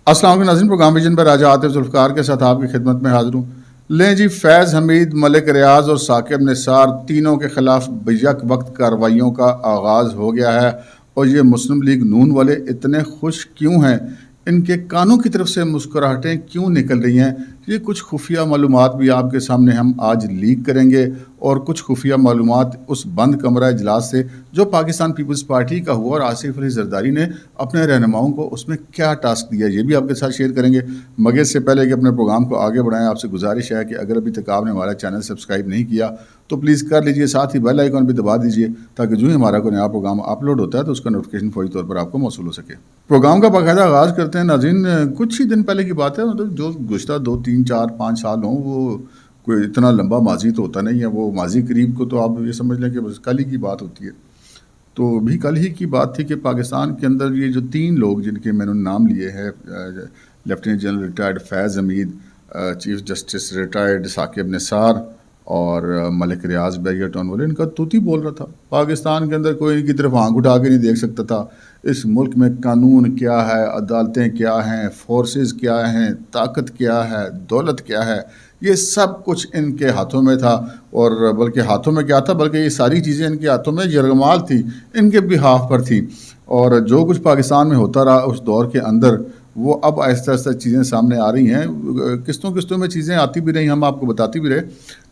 السلام علیکم ناظرین، پروگرام ویژن پر راجہ عاطف ذوالفقار کے ساتھ آپ کی خدمت میں حاضر ہوں۔ لیں جی، فیض حمید، ملک ریاض اور ثاقب نثار تینوں کے خلاف بیک وقت کارروائیوں کا آغاز ہو گیا ہے۔ اور یہ مسلم لیگ نون والے اتنے خوش کیوں ہیں؟ ان کے کانوں کی طرف سے مسکراہٹیں کیوں نکل رہی ہیں؟ یہ کچھ خفیہ معلومات بھی آپ کے سامنے ہم آج لیک کریں گے، اور کچھ خفیہ معلومات اس بند کمرہ اجلاس سے جو پاکستان پیپلز پارٹی کا ہوا، اور آصف علی زرداری نے اپنے رہنماؤں کو اس میں کیا ٹاسک دیا، یہ بھی آپ کے ساتھ شیئر کریں گے۔ مگر اس سے پہلے کہ اپنے پروگرام کو آگے بڑھائیں، آپ سے گزارش ہے کہ اگر ابھی تک آپ نے ہمارا چینل سبسکرائب نہیں کیا تو پلیز کر لیجئے، ساتھ ہی بیل آئیکن بھی دبا دیجئے تاکہ جو ہی ہمارا کوئی نیا پروگرام اپلوڈ ہوتا ہے تو اس کا نوٹیفیکیشن فوری طور پر آپ کو موصول ہو سکے۔ پروگرام کا باقاعدہ آغاز کرتے ہیں ناظرین۔ کچھ ہی دن پہلے کی بات ہے، مطلب جو گزشتہ 2 3 4 5 سال ہوں، وہ کوئی اتنا لمبا ماضی تو ہوتا نہیں ہے، وہ ماضی قریب کو تو آپ یہ سمجھ لیں کہ بس کل ہی کی بات ہوتی ہے۔ تو بھی کل ہی کی بات تھی کہ پاکستان کے اندر یہ جو 3 لوگ جن کے میں نے نام لیے ہیں، لیفٹیننٹ جنرل ریٹائرڈ فیض حمید، chief justice retired Saqib Nisar اور ملک ریاض بیریا ٹاؤن والے، ان کا طوطی بول رہا تھا۔ پاکستان کے اندر کوئی ان کی طرف آنکھ اٹھا کے نہیں دیکھ سکتا تھا۔ اس ملک میں قانون کیا ہے، عدالتیں کیا ہیں، فورسز کیا ہیں، طاقت کیا ہے، دولت کیا ہے، یہ سب کچھ ان کے ہاتھوں میں تھا۔ اور بلکہ ہاتھوں میں کیا تھا، بلکہ یہ ساری چیزیں ان کے ہاتھوں میں یرغمال تھی، ان کے بہاف پر تھی۔ اور جو کچھ پاکستان میں ہوتا رہا اس دور کے اندر، وہ اب آہستہ آہستہ چیزیں سامنے آ رہی ہیں۔ قسطوں قسطوں میں چیزیں آتی بھی رہی، ہم آپ کو بتاتی بھی رہے۔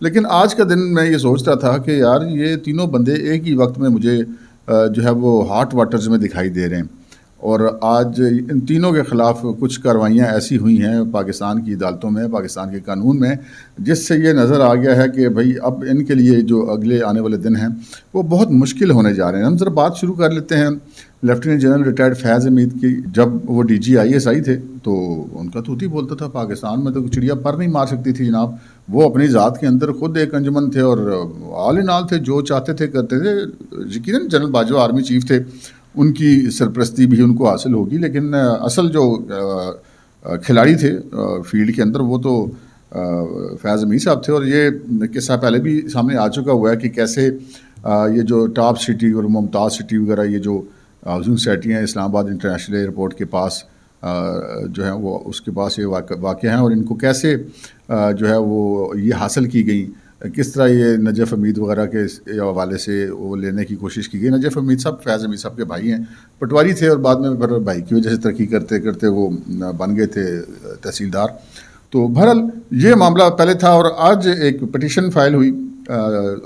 لیکن آج کا دن میں یہ سوچ رہا تھا کہ یار یہ تینوں بندے ایک ہی وقت میں مجھے جو ہے وہ ہاٹ واٹرز میں دکھائی دے رہے ہیں۔ اور آج ان تینوں کے خلاف کچھ کارروائیاں ایسی ہوئی ہیں پاکستان کی عدالتوں میں، پاکستان کے قانون میں، جس سے یہ نظر آ گیا ہے کہ بھئی اب ان کے لیے جو اگلے آنے والے دن ہیں وہ بہت مشکل ہونے جا رہے ہیں۔ ہم ذرا بات شروع کر لیتے ہیں لیفٹیننٹ جنرل ریٹائرڈ فیض حمید کی۔ جب وہ D G I S I تھے تو ان کا طوطی بولتا تھا، پاکستان میں تو چڑیا پر نہیں مار سکتی تھی جناب۔ وہ اپنی ذات کے اندر خود ایک انجمن تھے، اور آل ان آل تھے، جو چاہتے تھے کرتے تھے۔ یقیناً جنرل باجوہ آرمی چیف تھے، ان کی سرپرستی بھی ان کو حاصل ہوگی، لیکن اصل جو کھلاڑی تھے فیلڈ کے اندر وہ تو فیض حمید صاحب تھے۔ اور یہ قصہ پہلے بھی سامنے آ چکا ہوا ہے کہ کیسے یہ جو ٹاپ سٹی اور ممتاز سٹی وغیرہ، یہ جو ہاؤسنگ سوسائٹی ہیں اسلام آباد انٹرنیشنل ایئرپورٹ کے پاس جو ہیں وہ اس کے پاس یہ واقع ہیں، اور ان کو کیسے جو ہے وہ یہ حاصل کی گئی، کس طرح یہ نجف حمید وغیرہ کے حوالے سے وہ لینے کی کوشش کی گئی۔ نجف حمید صاحب فیض حمید صاحب کے بھائی ہیں، پٹواری تھے، اور بعد میں پھر بھائی کی وجہ سے ترقی کرتے کرتے وہ بن گئے تھے تحصیلدار۔ تو بہرحال یہ معاملہ پہلے تھا، اور آج ایک پٹیشن فائل ہوئی،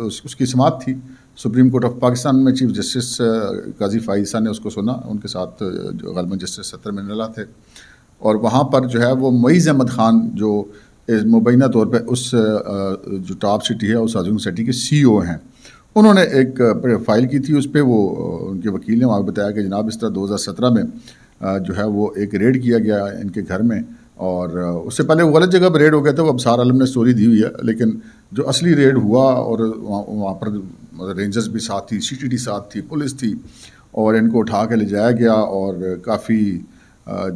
اس کی سماعت تھی سپریم کورٹ آف پاکستان میں۔ چیف جسٹس قاضی فائز نے اس کو سنا، ان کے ساتھ جو غالباً جسٹس ستر منلا تھے، اور وہاں پر جو ہے وہ معیز احمد خان جو مبینہ طور پہ اس جو ٹاپ سٹی ہے اس ہاؤسنگ سٹی کے سی او ہیں، انہوں نے ایک فائل کی تھی۔ اس پہ وہ ان کے وکیل نے وہاں بتایا کہ جناب اس طرح 2017 میں جو ہے وہ ایک ریڈ کیا گیا ان کے گھر میں، اور اس سے پہلے وہ غلط جگہ پر ریڈ ہو گیا تھا، وہ ابصار عالم نے سٹوری دی ہوئی ہے، لیکن جو اصلی ریڈ ہوا اور وہاں پر رینجرز بھی ساتھ تھی، سی ٹی ڈی ساتھ تھی، پولیس تھی، اور ان کو اٹھا کے لے جایا گیا اور کافی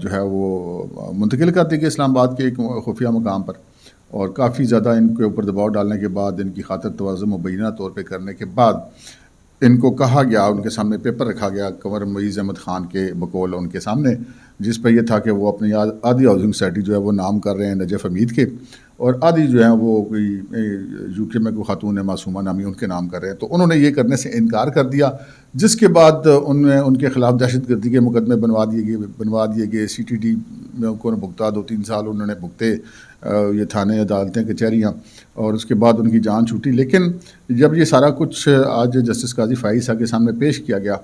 جو ہے وہ منتقل کر دی گئی اسلام آباد کے ایک خفیہ مقام پر، اور کافی زیادہ ان کے اوپر دباؤ ڈالنے کے بعد، ان کی خاطر توازن مبینہ طور پہ کرنے کے بعد، ان کو کہا گیا، ان کے سامنے پیپر رکھا گیا کنور معیز احمد خان کے بقول ان کے سامنے، جس پہ یہ تھا کہ وہ اپنی آدھی ہاؤسنگ سوسائٹی جو ہے وہ نام کر رہے ہیں نجف حمید کے، اور آدھی جو ہیں وہ کوئی یو کے میں کوئی خاتون معصومہ نامی ان کے نام کر رہے ہیں۔ تو انہوں نے یہ کرنے سے انکار کر دیا، جس کے بعد ان کے خلاف دہشت گردی کے مقدمے بنوا دیے گئے۔ سی ٹی ڈی میں کو بھگتا 2 3 سال انہوں نے بھگتے، یہ تھانے، عدالتیں، کچہریاں، اور اس کے بعد ان کی جان چھوٹی۔ لیکن جب یہ سارا کچھ آج جسٹس قاضی فائز صاحب کے سامنے پیش کیا گیا،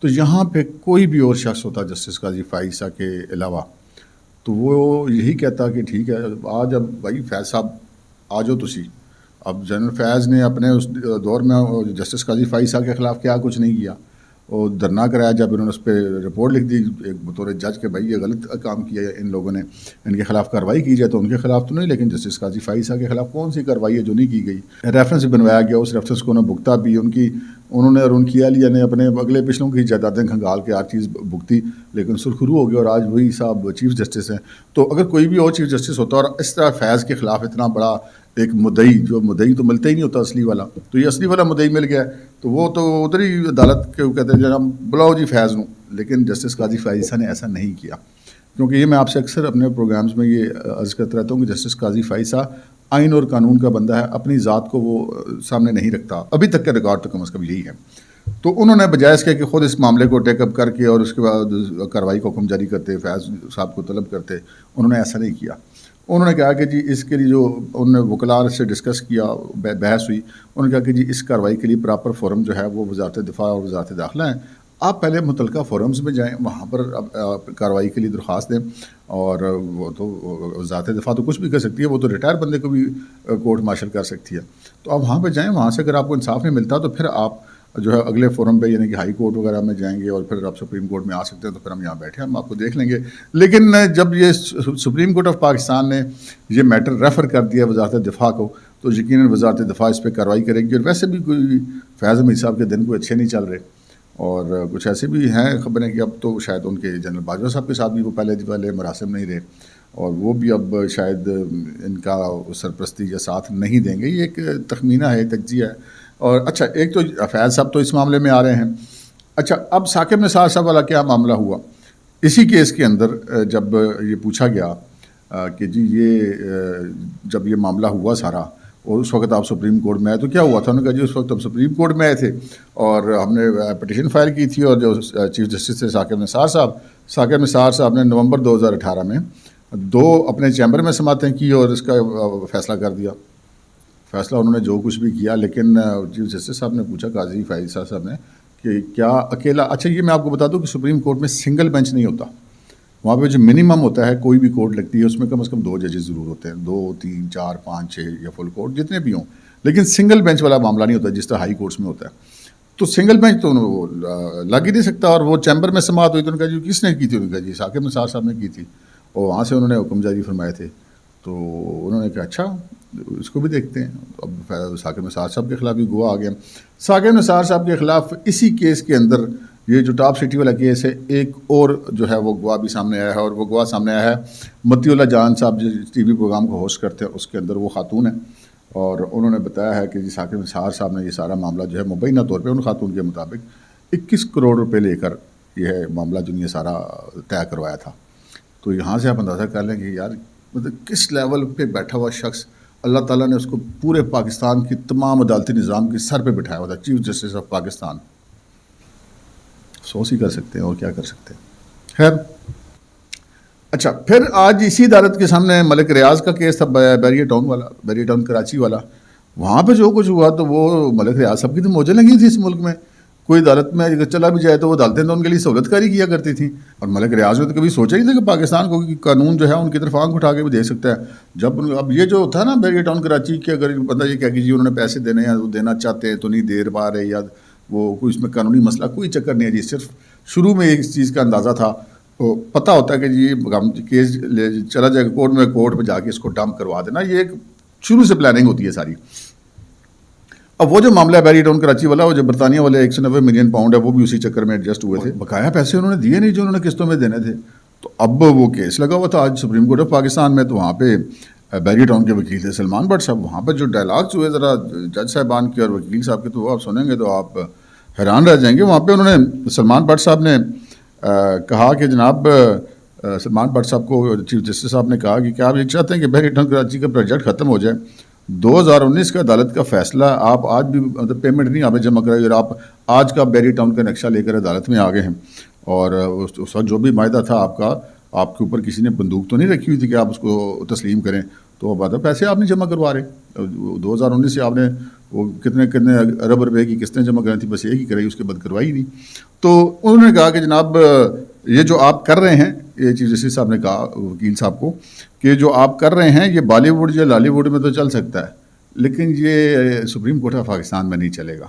تو یہاں پہ کوئی بھی اور شخص ہوتا جسٹس قاضی فائز صاحب کے علاوہ، تو وہ یہی کہتا کہ ٹھیک ہے آج اب بھائی فیض صاحب آ جاؤ تسی۔ اب جنرل فیض نے اپنے اس دور میں جسٹس قاضی فائز صاحب کے خلاف کیا کچھ نہیں کیا، اور دھرنا کرایا جب انہوں نے اس پہ رپورٹ لکھ دی ایک بطور جج کہ بھائی یہ غلط کام کیا ہے ان لوگوں نے، ان کے خلاف کارروائی کی جائے، تو ان کے خلاف تو نہیں، لیکن جسٹس قاضی فائز صاحب کے خلاف کون سی کارروائی ہے جو نہیں کی گئی۔ ریفرنس بنوایا گیا، اس ریفرنس کو انہوں نے بھگتا بھی، انہوں نے اور ان کی اہلیہ نے اپنے اگلے پچھلوں کی جائیدادیں کھنگال کے ہر چیز بھگتی، لیکن سرخرو ہو گیا، اور آج وہی صاحب چیف جسٹس ہیں۔ تو اگر کوئی بھی اور چیف جسٹس ہوتا اور اس طرح فیض کے خلاف اتنا بڑا ایک مدعی، جو مدعی تو ملتا ہی نہیں ہوتا اصلی والا، تو یہ اصلی والا مدعی مل گیا، تو وہ تو ادھر ہی عدالت کے کہتے ہیں جناب بلاؤ جی فیض نو، لیکن جسٹس قاضی فائز نے ایسا نہیں کیا۔ کیونکہ یہ میں آپ سے اکثر اپنے پروگرامز میں یہ عرض کرتا رہتا ہوں کہ جسٹس قاضی فائزہ آئین اور قانون کا بندہ ہے، اپنی ذات کو وہ سامنے نہیں رکھتا، ابھی تک کا ریکارڈ تو کم از کم یہی ہے. تو انہوں نے بجائے اس کے کہ خود اس معاملے کو ٹیک اپ کر کے اور اس کے بعد کارروائی کا حکم جاری کرتے، فیض صاحب کو طلب کرتے، انہوں نے ایسا نہیں کیا. انہوں نے کہا کہ جی اس کے لیے جو انہوں نے وکلاء سے ڈسکس کیا، بحث ہوئی، انہوں نے کہا کہ جی اس کارروائی کے لیے پراپر فورم جو ہے وہ وزارت دفاع اور وزارت داخلہ ہیں، آپ پہلے متعلقہ فورمز میں جائیں، وہاں پر کارروائی کے لیے درخواست دیں. اور وہ تو وزارت دفاع تو کچھ بھی کر سکتی ہے، وہ تو ریٹائر بندے کو بھی کورٹ مارشل کر سکتی ہے. تو آپ وہاں پہ جائیں، وہاں سے اگر آپ کو انصاف نہیں ملتا تو پھر آپ جو ہے اگلے فورم پہ یعنی کہ ہائی کورٹ وغیرہ میں جائیں گے، اور پھر آپ سپریم کورٹ میں آ سکتے ہیں. تو پھر ہم یہاں بیٹھے ہم آپ کو دیکھ لیں گے. لیکن جب یہ سپریم کورٹ آف پاکستان نے یہ میٹر ریفر کر دیا وزارت دفاع کو، تو یقیناً وزارت دفاع اس پہ کارروائی کرے گی. اور ویسے بھی کوئی فیض حمید صاحب کے دن کوئی اچھے نہیں چل رہے، اور کچھ ایسے بھی ہیں خبریں کہ اب تو شاید ان کے جنرل باجوہ صاحب کے ساتھ بھی وہ پہلے مراسم نہیں رہے، اور وہ بھی اب شاید ان کا سرپرستی یا ساتھ نہیں دیں گے. یہ ایک تخمینہ ہے، تجزیہ ہے. اور اچھا، ایک تو فیض صاحب تو اس معاملے میں آ رہے ہیں. اچھا، اب ثاقب نثار صاحب والا کیا معاملہ ہوا؟ اسی کیس کے اندر جب یہ پوچھا گیا کہ جی یہ جب یہ معاملہ ہوا سارا، اور اس وقت آپ سپریم کورٹ میں آئے، تو کیا ہوا تھا؟ انہوں نے کہا جی اس وقت ہم سپریم کورٹ میں آئے تھے اور ہم نے پٹیشن فائل کی تھی، اور جو چیف جسٹس تھے ثاقب نثار صاحب نے نومبر 2018 میں 2 اپنے چیمبر میں سماعتیں کی اور اس کا فیصلہ کر دیا. فیصلہ انہوں نے جو کچھ بھی کیا، لیکن چیف جسٹس صاحب نے پوچھا، قاضی فائزہ صاحب نے، کہ کیا اکیلا، اچھا یہ میں آپ کو بتا دوں کہ سپریم کورٹ میں سنگل بینچ نہیں ہوتا. وہاں پہ جو منیمم ہوتا ہے، کوئی بھی کورٹ لگتی ہے اس میں کم از کم 2 ججز ضرور ہوتے ہیں، 2 3 4 5 6 یا فل کورٹ جتنے بھی ہوں. لیکن سنگل بینچ والا معاملہ نہیں ہوتا جس طرح ہائی کورٹس میں ہوتا ہے. تو سنگل بینچ تو وہ لگ ہی نہیں سکتا. اور وہ چیمبر میں سماعت ہوئی تو انہوں نے کہا جی کس نے کی تھی؟ انہوں نے کہا جی ثاقب نثار صاحب نے کی تھی، اور وہاں سے انہوں نے حکم جاری فرمائے تھے. تو انہوں نے کہا اچھا اس کو بھی دیکھتے ہیں. اب ثاقب نثار صاحب کے خلاف بھی گواہ آ گیا. ثاقب نثار صاحب کے خلاف اسی کیس کے اندر، یہ جو ٹاپ سٹی والا کیس ہے، ایک اور جو ہے وہ گواہ بھی سامنے آیا ہے. اور وہ گواہ سامنے آیا ہے متی اللہ جان صاحب، جو ٹی وی پروگرام کو ہوسٹ کرتے ہیں، اس کے اندر وہ خاتون ہیں. اور انہوں نے بتایا ہے کہ جی ثاقب نثار صاحب نے یہ سارا معاملہ جو ہے مبینہ طور پہ ان خاتون کے مطابق 21 کروڑ روپے لے کر یہ معاملہ جو یہ سارا طے کروایا تھا. تو یہاں سے آپ اندازہ کر لیں کہ یار مطلب کس لیول پہ بیٹھا ہوا شخص، اللہ تعالیٰ نے اس کو پورے پاکستان کی تمام عدالتی نظام کے سر پہ بٹھایا ہوا تھا، چیف جسٹس آف پاکستان. سوچ ہی کر سکتے ہیں اور کیا کر سکتے ہیں. خیر، اچھا، پھر آج اسی عدالت کے سامنے ملک ریاض کا کیس تھا، بیری ٹاؤن کراچی والا. وہاں پہ جو کچھ ہوا تو وہ ملک ریاض صاحب کی تو موجیں لگی تھی اس ملک میں. کوئی عدالت میں اگر چلا بھی جائے تو وہ عدالتیں تو ان کے لیے سہولت کاری کیا کرتی تھیں. اور ملک ریاض نے تو کبھی سوچا ہی تھا کہ پاکستان کو قانون جو ہے ان کی طرف آنکھ اٹھا کے بھی دے سکتا ہے. جب اب یہ جو تھا نا بیری ٹاؤن کراچی کے، اگر بندہ یہ کہہ کہ جی انہوں نے پیسے دینے ہیں، وہ دینا چاہتے ہیں تو نہیں دے پا رہے، یا وہ کوئی اس میں قانونی مسئلہ کوئی چکر نہیں ہے جی. صرف شروع میں اس چیز کا اندازہ تھا، پتہ ہوتا ہے کہ جی کیس چلا جائے گا کورٹ میں، کورٹ پہ جا کے اس کو ڈمپ کروا دینا. یہ ایک شروع سے پلاننگ ہوتی ہے ساری. اب وہ جو معاملہ ہے بیری ٹاؤن کراچی والا، وہ جو برطانیہ والے 190 ملین پاؤنڈ ہے، وہ بھی اسی چکر میں ایڈجسٹ ہوئے تھے. بقایا پیسے انہوں نے دیے نہیں جو انہوں نے قسطوں میں دینے تھے. تو اب وہ کیس لگا ہوا تھا آج سپریم کورٹ آف پاکستان میں. تو وہاں پہ بیری ٹاؤن کے وکیل تھے سلمان بٹ صاحب. وہاں پہ جو ڈائلاگس ہوئے ذرا جج صاحبان کے اور وکیل صاحب کے، تو وہ آپ سنیں گے تو آپ حیران رہ جائیں گے. وہاں پہ انہوں نے سلمان بٹ صاحب نے کہا کہ جناب، سلمان بٹ صاحب کو چیف جسٹس صاحب نے کہا کہ کیا آپ یہ چاہتے ہیں کہ بیری ٹاؤن کراچی کا پروجیکٹ ختم ہو جائے؟ 2019 کا عدالت کا فیصلہ آپ آج بھی مطلب پیمنٹ نہیں آپ نے جمع کرائی، اور آپ آج کا بیری ٹاؤن کا نقشہ لے کر عدالت میں آ گئے ہیں. اور اس وقت جو بھی معاہدہ تھا آپ کا، آپ کے اوپر کسی نے بندوق تو نہیں رکھی ہوئی تھی کہ آپ اس کو تسلیم کریں. تو اب پیسے آپ نہیں جمع کروا رہے. 2019 سے آپ نے وہ کتنے ارب روپے کی قسطیں جمع کرانی تھی، بس ایک ہی کرائی، اس کے بعد کروائی نہیں. تو انہوں نے کہا کہ جناب یہ جو آپ کر رہے ہیں، یہ چیف جسٹس صاحب نے کہا وکیل صاحب کو کہ جو آپ کر رہے ہیں یہ بالی ووڈ یا لالی ووڈ میں تو چل سکتا ہے، لیکن یہ سپریم کورٹ آف پاکستان میں نہیں چلے گا.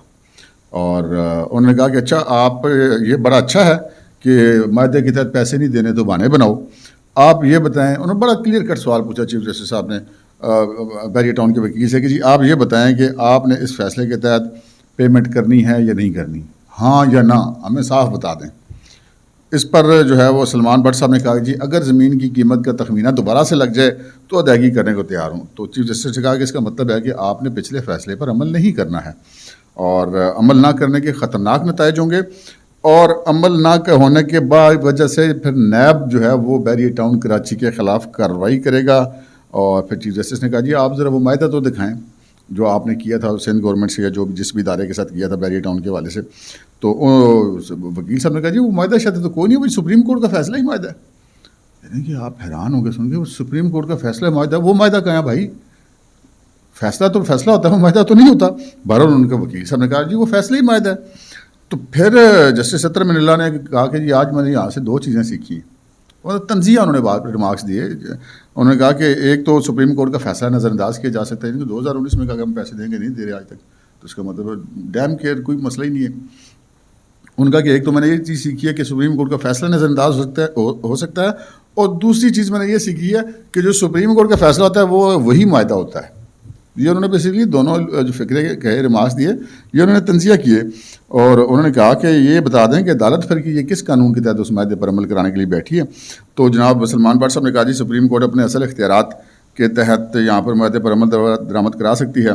اور انہوں نے کہا کہ اچھا آپ یہ بڑا اچھا ہے کہ معاہدے کے تحت پیسے نہیں دینے تو بہانے بناؤ. آپ یہ بتائیں، انہوں نے بڑا کلیئر کٹ سوال پوچھا چیف جسٹس صاحب نے بیری ٹاؤن کے وکیل سے کہ جی آپ یہ بتائیں کہ آپ نے اس فیصلے کے تحت پیمنٹ کرنی ہے یا نہیں کرنی، ہاں یا نہ، ہمیں صاف بتا دیں. اس پر جو ہے وہ سلمان بٹ صاحب نے کہا کہ جی اگر زمین کی قیمت کا تخمینہ دوبارہ سے لگ جائے تو ادائیگی کرنے کو تیار ہوں. تو چیف جسٹس نے کہا کہ اس کا مطلب ہے کہ آپ نے پچھلے فیصلے پر عمل نہیں کرنا ہے، اور عمل نہ کرنے کے خطرناک نتائج ہوں گے. اور عمل نہ ہونے کے بعد وجہ سے پھر نیب جو ہے وہ بیریئر ٹاؤن کراچی کے خلاف کارروائی کرے گا. اور پھر چیف جسٹس نے کہا جی آپ ذرا وہ معاہدہ تو دکھائیں جو آپ نے کیا تھا سندھ گورنمنٹ سے یا جو جس بھی ادارے کے ساتھ کیا تھا بیریئر ٹاؤن کے حوالے سے. تو وکیل صاحب نے کہا جی وہ معاہدہ شاید تو کوئی نہیں, وہی سپریم کورٹ کا فیصلہ ہی معاہدہ ہے. یعنی کہ آپ حیران ہو گئے سن کے, وہ سپریم کورٹ کا فیصلہ معاہدہ, وہ معاہدہ کہاں بھائی, فیصلہ تو فیصلہ ہوتا ہے, وہ معاہدہ تو نہیں ہوتا. بہرحال ان کے وکیل صاحب نے کہا جی وہ فیصلہ ہی معاہدہ ہے. تو پھر جسٹس ستر من اللہ نے کہا کہ جی آج میں نے یہاں سے 2 چیزیں سیکھی ہیں, اور تنزیہ انہوں نے بات ریمارکس دیے. انہوں نے کہا کہ ایک تو سپریم کورٹ کا فیصلہ نظر انداز کیا جا سکتا ہے, 2019 میں کہا کہ ہم پیسے دیں گے, نہیں دے رہے آج تک, تو اس کا مطلب ڈیم کیئر کوئی مسئلہ ہی نہیں ہے. ان کا کہ ایک تو میں نے یہ چیز سیکھی ہے کہ سپریم کورٹ کا فیصلہ نظر انداز ہو سکتا ہے, اور دوسری چیز میں نے یہ سیکھی ہے کہ جو سپریم کورٹ کا فیصلہ ہوتا ہے وہ وہی معاہدہ ہوتا ہے. یہ انہوں نے بیسیکلی دونوں جو فکرے کہے ریمارکس دیے یہ انہوں نے تنزیہ کیے, اور انہوں نے کہا کہ یہ بتا دیں کہ عدالت پھر کی یہ کس قانون کے تحت اس معاہدے پر عمل کرانے کے لیے بیٹھی ہے. تو جناب سلمان بٹ صاحب نے کہا جی سپریم کورٹ اپنے اصل اختیارات کے تحت یہاں پر معاہدے پر عمل درآمد کرا سکتی ہے.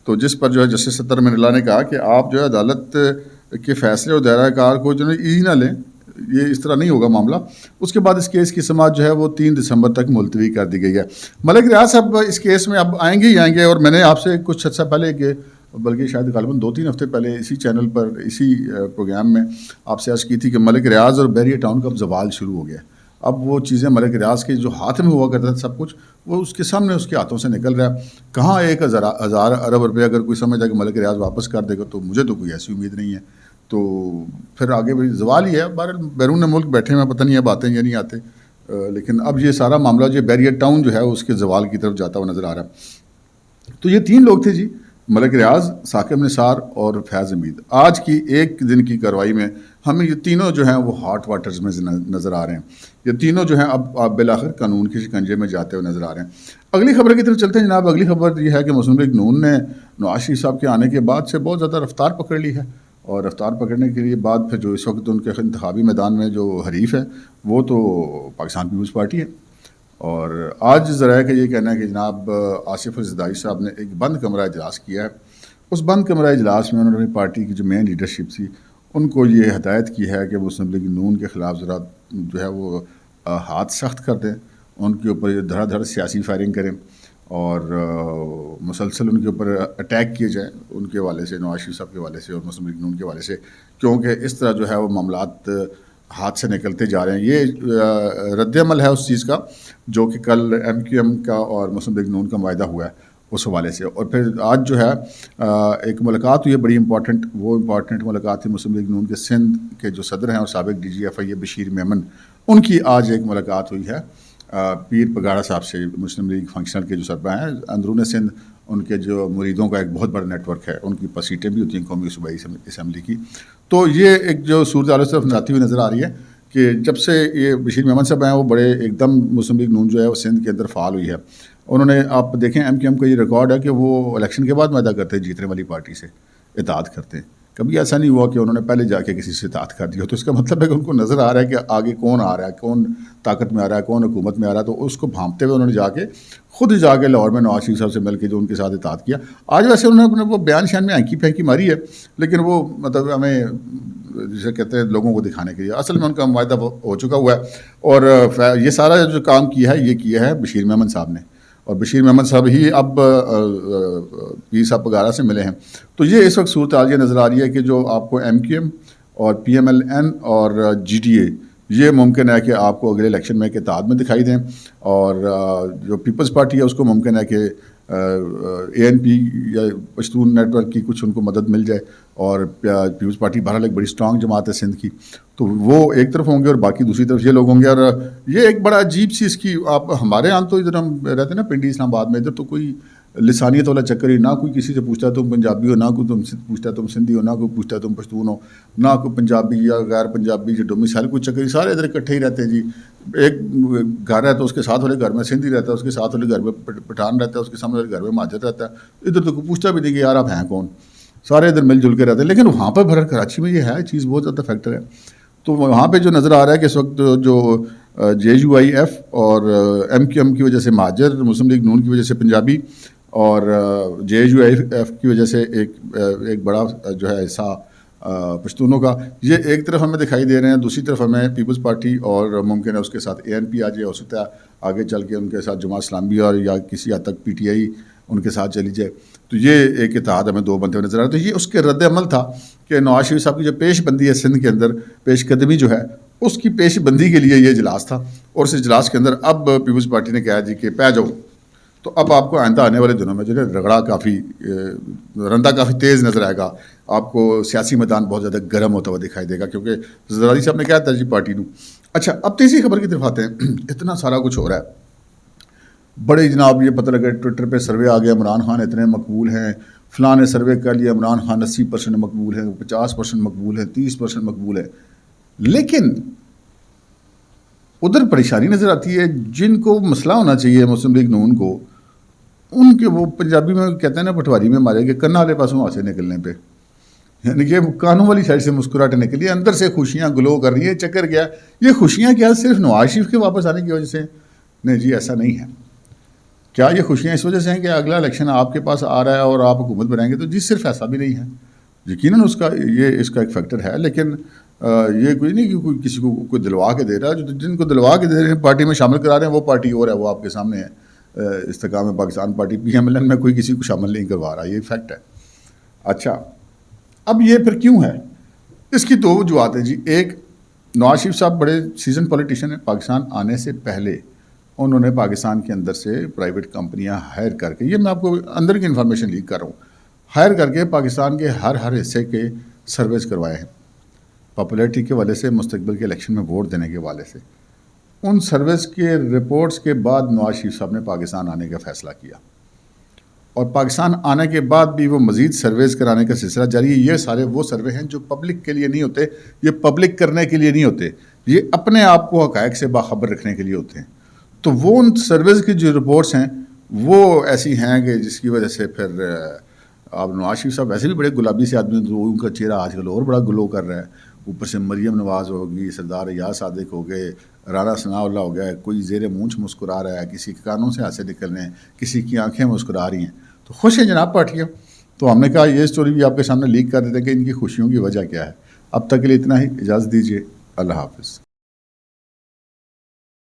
تو جس پر جو ہے جسٹس ستر من اللہ نے کہا کہ آپ جو ہے عدالت کے فیصلے اور دائرہ کار کو جو ہے ایزی نہ لیں, یہ اس طرح نہیں ہوگا معاملہ. اس کے بعد اس کیس کی سماعت جو ہے وہ 3 دسمبر تک ملتوی کر دی گئی ہے. ملک ریاض صاحب اس کیس میں اب آئیں گے ہی آئیں گے, اور میں نے آپ سے کچھ عرصہ پہلے کہ بلکہ شاید غالباً 2-3 ہفتے پہلے اسی چینل پر اسی پروگرام میں آپ سے عرض کی تھی کہ ملک ریاض اور بیریئر ٹاؤن کا اب زوال شروع ہو گیا. اب وہ چیزیں ملک ریاض کے جو ہاتھ میں ہوا کرتا تھا سب کچھ, وہ اس کے سامنے اس کے ہاتھوں سے نکل رہا ہے. کہاں 1000 ارب روپے اگر کوئی سمجھتا ہے کہ ملک ریاض واپس کر دے گا, تو مجھے تو کوئی ایسی امید نہیں ہے. تو پھر آگے بھی زوال ہی ہے. بہرحال بیرون ملک بیٹھے ہیں, پتہ نہیں اب آتے ہیں یا نہیں آتے, لیکن اب یہ سارا معاملہ جو بیریئر ٹاؤن جو ہے اس کے زوال کی طرف جاتا ہوا نظر آ رہا ہے. تو یہ 3 لوگ تھے جی, ملک ریاض, ثاقب نثار اور فیض حمید. آج کی 1 دن کی کارروائی میں ہمیں یہ تینوں جو ہیں وہ ہاٹ واٹرز میں نظر آ رہے ہیں. یہ تینوں جو ہیں اب بالآخر قانون کے شکنجے میں جاتے ہوئے نظر آ رہے ہیں. اگلی خبر کی طرف چلتے ہیں جناب. اگلی خبر یہ ہے کہ مسلم لیگ نون نے نواز شریف صاحب کے آنے کے بعد سے بہت زیادہ رفتار پکڑ لی ہے, اور رفتار پکڑنے کے لیے بعد پھر جو اس وقت ان کے انتخابی میدان میں جو حریف ہے وہ تو پاکستان پیپلز پارٹی ہے. اور آج ذرائع کا یہ کہنا ہے کہ جناب آصف الزرداری صاحب نے ایک بند کمرہ اجلاس کیا ہے. اس بند کمرہ اجلاس میں انہوں نے پارٹی کی جو مین لیڈرشپ تھی ان کو یہ ہدایت کی ہے کہ وہ مسلم لیگ نون کے خلاف ذرا جو ہے وہ ہاتھ سخت کر دیں, ان کے اوپر دھڑا دھڑ سیاسی فائرنگ کریں, اور مسلسل ان کے اوپر اٹیک کیے جائیں ان کے حوالے سے, نواز شریف صاحب کے حوالے سے اور مسلم لیگ نون کے حوالے سے, کیونکہ اس طرح جو ہے وہ معاملات ہاتھ سے نکلتے جا رہے ہیں. یہ رد عمل ہے اس چیز کا جو کہ کل ایم کیو ایم کا اور مسلم لیگ نون کا معاہدہ ہوا ہے اس حوالے سے. اور پھر آج جو ہے ایک ملاقات ہوئی ہے بڑی امپورٹنٹ, وہ امپورٹنٹ ملاقات تھی مسلم لیگ نون کے سندھ کے جو صدر ہیں اور سابق ڈی جی ایف آئی بشیر میمن, ان کی آج ایک ملاقات ہوئی ہے پیر پگاڑا صاحب سے, مسلم لیگ فنکشنل کے جو سربراہ ہیں. اندرون سندھ ان کے جو مریدوں کا ایک بہت بڑا نیٹ ورک ہے, ان کی سیٹیں بھی ہوتی ہیں قومی صوبائی اسمبلی کی. تو یہ ایک جو صورتحال اس طرف جاتی ہوئی نظر آ رہی ہے کہ جب سے یہ بشیر میمن صاحب ہیں وہ بڑے ایک دم مسلم لیگ نون جو ہے وہ سندھ کے اندر فعال ہوئی ہے. انہوں نے آپ دیکھیں ایم کیو ایم کا یہ ریکارڈ ہے کہ وہ الیکشن کے بعد معاہدہ کرتے ہیں جیتنے والی پارٹی سے اطاعت کرتے ہیں. کبھی ایسا نہیں ہوا کہ انہوں نے پہلے جا کے کسی سے اطاعت کر دیا. تو اس کا مطلب ہے کہ ان کو نظر آ رہا ہے کہ آگے کون آ رہا ہے, کون طاقت میں آ رہا ہے, کون حکومت میں آ رہا ہے. تو اس کو بھانپتے ہوئے انہوں نے جا کے خود ہی جا کے لاہور میں نواز شریف صاحب سے مل کے جو ان کے ساتھ اطاعت کیا. آج ویسے انہوں نے اپنے وہ بیان شان میں ہینکی پھینکی ماری ہے, لیکن وہ مطلب ہمیں جسے کہتے ہیں لوگوں کو دکھانے کے لیے, اصل میں ان کا معاہدہ ہو چکا ہوا ہے. اور یہ سارا جو کام کیا ہے یہ کیا ہے بشیر میمن صاحب نے, اور بشیر محمد صاحب ہی اب پیر صاحب پگارا سے ملے ہیں. تو یہ اس وقت صورتحال یہ نظر آ رہی ہے کہ جو آپ کو ایم کیو ایم اور پی ایم ایل این اور جی ڈی اے یہ ممکن ہے کہ آپ کو اگلے الیکشن میں اتحاد میں دکھائی دیں, اور جو پیپلز پارٹی ہے اس کو ممکن ہے کہ اے این پی یا پشتون نیٹ ورک کی کچھ ان کو مدد مل جائے, اور پیپلز پارٹی بہرحال ایک بڑی اسٹرانگ جماعت ہے سندھ کی, تو وہ ایک طرف ہوں گے اور باقی دوسری طرف یہ لوگ ہوں گے. اور یہ ایک بڑا عجیب سی اس کی, آپ ہمارے یہاں تو ادھر ہم رہتے ہیں نا پنڈی اسلام آباد میں, ادھر تو کوئی لسانیت والا چکر ہی, نہ کوئی کسی سے پوچھتا تم پنجابی ہو, نہ کوئی تم سے پوچھتا تم سندھی ہو, نہ کوئی پوچھتا تم پشتون ہو, نہ کوئی پنجابی یا غیر پنجابی جو ڈومیسائل کوئی چکر ہی, سارے ادھر اکٹھے ہی رہتے ہیں جی. ایک گھر ہے تو اس کے ساتھ والے گھر میں سندھی رہتا ہے, اس کے ساتھ والے گھر میں پٹھان رہتا ہے, اس کے سامنے والے گھر میں مہاجر رہتا ہے. ادھر تو کوئی پوچھتا بھی نہیں کہ یار آپ ہیں کون, سارے ادھر مل جل کے رہتے ہیں. لیکن وہاں پر بھر کراچی میں یہ ہے چیز بہت زیادہ فیکٹر ہے. تو وہاں پہ جو نظر آ رہا ہے کہ اس وقت جو جے یو آئی ایف اور ایم کیو ایم کی وجہ سے مہاجر, مسلم لیگ نون کی وجہ سے پنجابی, اور جے یو آئی ایف کی وجہ سے ایک بڑا جو ہے حصہ پشتونوں کا، یہ ایک طرف ہمیں دکھائی دے رہے ہیں، دوسری طرف ہمیں پیپلز پارٹی اور ممکن ہے اس کے ساتھ ANP آ جائے، ہو سکتا ہے آگے چل کے ان کے ساتھ جماعت اسلامی اور یا کسی حد تک PTI ان کے ساتھ چلی جائے، تو یہ ایک اتحاد ہمیں دو بنتے ہوئے نظر آ رہا ہے۔ تو یہ اس کے رد عمل تھا کہ نواز شریف صاحب کی جو پیش بندی ہے سندھ کے اندر، پیش قدمی جو ہے، اس کی پیش بندی کے لیے یہ اجلاس تھا، اور اس اجلاس کے اندر اب پیپلز پارٹی نے کہا جی کہ پہ جاؤ، تو اب آپ کو آئندہ آنے والے دنوں میں جو ہے رگڑا کافی رندہ کافی تیز نظر آئے گا، آپ کو سیاسی میدان بہت زیادہ گرم ہوتا ہوا دکھائی دے گا، کیونکہ زرداری صاحب نے کہا تھا جی پارٹی نو۔ اچھا، اب تیسری خبر کی طرف آتے ہیں۔ اتنا سارا کچھ ہو رہا ہے، بڑے جناب یہ پتہ لگا ٹویٹر پہ سروے آ گیا، عمران خان اتنے مقبول ہیں، فلاں نے سروے کر لیا، عمران خان 80% مقبول ہیں، 50% مقبول ہیں، 30% مقبول ہے، لیکن ادھر پریشانی نظر آتی ہے جن کو مسئلہ ہونا چاہیے مسلم لیگ نون کو، ان کے وہ پنجابی میں کہتے ہیں نا پٹواری میں مارے گے کنا والے پاسوں وہاں سے نکلنے پہ، یعنی کہ کانوں والی سائڈ سے مسکراہٹیں نکلی، اندر سے خوشیاں گلو کر رہی ہیں، چکر گیا۔ یہ خوشیاں کیا صرف نواز شریف کے واپس آنے کی وجہ سے؟ نہیں جی، ایسا نہیں ہے۔ کیا یہ خوشیاں اس وجہ سے ہیں کہ اگلا الیکشن آپ کے پاس آ رہا ہے اور آپ حکومت بنائیں گے؟ تو جی صرف ایسا بھی نہیں ہے، یقیناً اس کا ایک فیکٹر ہے، لیکن یہ کوئی نہیں کہ کوئی کسی کو کوئی دلوا کے دے رہا ہے۔ جن کو دلوا کے دے رہے ہیں، پارٹی میں شامل کرا رہے ہیں، وہ پارٹی اور ہے، وہ آپ کے سامنے ہے۔ استحکام پاکستان پارٹی PMLN میں کوئی کسی کو شامل نہیں کروا رہا، یہ فیکٹ ہے۔ اچھا، اب یہ پھر کیوں ہے؟ اس کی دو وجوہات ہیں جی۔ ایک، نواز شریف صاحب بڑے سیزن پولیٹیشین ہیں، پاکستان آنے سے پہلے انہوں نے پاکستان کے اندر سے پرائیویٹ کمپنیاں ہائر کر کے، یہ میں آپ کو اندر کی انفارمیشن لیک کر رہا ہوں، ہائر کر کے پاکستان کے ہر حصے کے سرویز کروائے ہیں، پاپولیرٹی کے والے سے، مستقبل کے الیکشن میں ووٹ دینے کے والے سے۔ ان سروس کے رپورٹس کے بعد نواز شریف صاحب نے پاکستان آنے کا فیصلہ کیا، اور پاکستان آنے کے بعد بھی وہ مزید سرویز کرانے کا سلسلہ جاری ہے۔ یہ سارے وہ سروے ہیں جو پبلک کے لیے نہیں ہوتے، یہ پبلک کرنے کے لیے نہیں ہوتے، یہ اپنے آپ کو حقائق سے باخبر رکھنے کے لیے ہوتے ہیں۔ تو وہ ان سروس کی جو رپورٹس ہیں وہ ایسی ہیں کہ جس کی وجہ سے پھر آپ نواز شریف صاحب ویسے بھی بڑے گلابی سے آدمی ہیں، تو ان کا چہرہ آج کل اور بڑا گلو کر رہا ہے، اوپر سے مریم نواز ہوگی، سردار ایاز صادق ہو گئے، رانا ثناء اللہ ہو گیا، کوئی زیر مونچھ مسکرا رہا ہے، کسی کے کانوں سے ہاتھ سے نکل رہے ہیں، کسی کی آنکھیں مسکرا رہی ہیں، تو خوش ہیں جناب پارٹیاں۔ تو ہم نے کہا یہ سٹوری بھی آپ کے سامنے لیک کر دیتے ہیں کہ ان کی خوشیوں کی وجہ کیا ہے۔ اب تک کے لیے اتنا ہی، اجازت دیجیے، اللہ حافظ۔